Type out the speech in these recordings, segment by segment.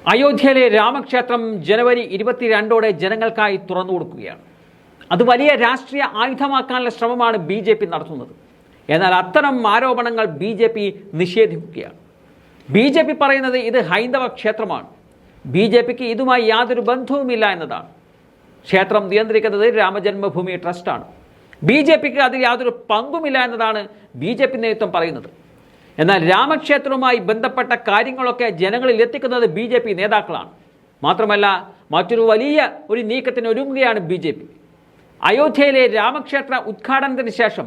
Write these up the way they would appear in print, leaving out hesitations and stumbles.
അയോധ്യയിലെ രാമക്ഷേത്രം ജനുവരി 22 ജനങ്ങൾക്കായി തുറന്നു കൊടുക്കുകയാണ്. അത് വലിയ രാഷ്ട്രീയ ആയുധമാക്കാനുള്ള ശ്രമമാണ് BJP നടത്തുന്നത്. എന്നാൽ അത്തരം ആരോപണങ്ങൾ BJP നിഷേധിക്കുകയാണ്. BJP പറയുന്നത് ഇത് ഹൈന്ദവ ക്ഷേത്രമാണ്. BJPക്ക് ഇതുമായി യാതൊരു ബന്ധവുമില്ല എന്നതാണ്. ക്ഷേത്രം നിയന്ത്രിക്കുന്നത് രാമജന്മഭൂമി ട്രസ്റ്റാണ്. BJPക്ക് അതിൽ യാതൊരു പങ്കുമില്ല എന്നതാണ് BJP നേതൃത്വം പറയുന്നത്. എന്നാൽ രാമക്ഷേത്രവുമായി ബന്ധപ്പെട്ട കാര്യങ്ങളൊക്കെ ജനങ്ങളിൽ എത്തിക്കുന്നത് BJP നേതാക്കളാണ്. മാത്രമല്ല മറ്റൊരു വലിയ നീക്കത്തിന് ഒരുങ്ങുകയാണ് BJP. അയോധ്യയിലെ രാമക്ഷേത്ര ഉദ്ഘാടനത്തിന് ശേഷം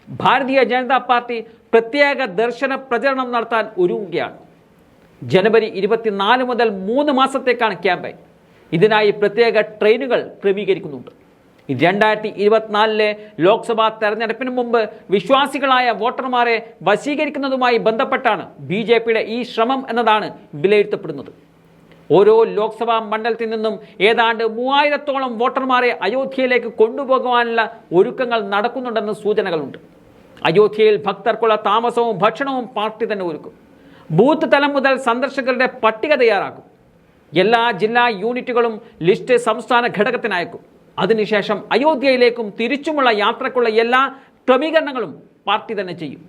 ഭാരതീയ ജനതാ പാർട്ടി പ്രത്യേക ദർശന പ്രചരണം നടത്താൻ ഒരുങ്ങുകയാണ്. ജനുവരി 24 മുതൽ 3 മാസത്തേക്കാണ് ക്യാമ്പയിൻ. ഇതിനായി പ്രത്യേക ട്രെയിനുകൾ ക്രമീകരിക്കുന്നുണ്ട്. 2024 ലോക്സഭാ തെരഞ്ഞെടുപ്പിന് മുമ്പ് വിശ്വാസികളായ വോട്ടർമാരെ വശീകരിക്കുന്നതുമായി ബന്ധപ്പെട്ടാണ് BJPയുടെ ഈ ശ്രമം എന്നതാണ് വിലയിരുത്തപ്പെടുന്നത്. ഓരോ ലോക്സഭാ മണ്ഡലത്തിൽ നിന്നും ഏതാണ്ട് 3000-ഓളം വോട്ടർമാരെ അയോധ്യയിലേക്ക് കൊണ്ടുപോകുവാനുള്ള ഒരുക്കങ്ങൾ നടക്കുന്നുണ്ടെന്ന് സൂചനകളുണ്ട്. അയോധ്യയിൽ ഭക്തർക്കുള്ള താമസവും ഭക്ഷണവും പാർട്ടി തന്നെ ഒരുക്കും. ബൂത്ത് തലം മുതൽ സന്ദർശകരുടെ പട്ടിക തയ്യാറാക്കും. എല്ലാ ജില്ലാ യൂണിറ്റുകളും ലിസ്റ്റ് സംസ്ഥാന ഘടകത്തിന് അയക്കും. അതിനുശേഷം അയോധ്യയിലേക്കും തിരിച്ചുമുള്ള യാത്രക്കുള്ള എല്ലാ ക്രമീകരണങ്ങളും പാർട്ടി തന്നെ ചെയ്യും.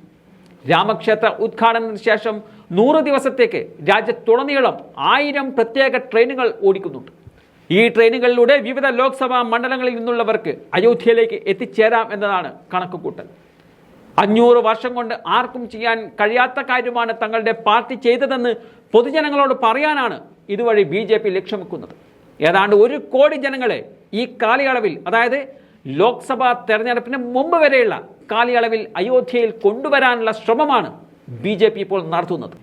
രാമക്ഷേത്ര ഉദ്ഘാടനത്തിന് ശേഷം 100 ദിവസത്തേക്ക് രാജ്യത്തുടനീളം 1000 പ്രത്യേക ട്രെയിനുകൾ ഓടിക്കുന്നുണ്ട്. ഈ ട്രെയിനുകളിലൂടെ വിവിധ ലോക്സഭാ മണ്ഡലങ്ങളിൽ നിന്നുള്ളവർക്ക് അയോധ്യയിലേക്ക് എത്തിച്ചേരാം എന്നതാണ് കണക്കുകൂട്ടൽ. 500 വർഷം കൊണ്ട് ആർക്കും ചെയ്യാൻ കഴിയാത്ത കാര്യമാണ് തങ്ങളുടെ പാർട്ടി ചെയ്തതെന്ന് പൊതുജനങ്ങളോട് പറയാനാണ് ഇതുവഴി BJP ലക്ഷ്യം വെക്കുന്നത്. ഏതാണ്ട് 1 കോടി ജനങ്ങളെ ഈ കാലയളവിൽ, അതായത് ലോക്സഭാ തെരഞ്ഞെടുപ്പിന് മുമ്പ് വരെയുള്ള കാലയളവിൽ അയോധ്യയിൽ കൊണ്ടുവരാനുള്ള ശ്രമമാണ് BJP ഇപ്പോൾ നടത്തുന്നത്.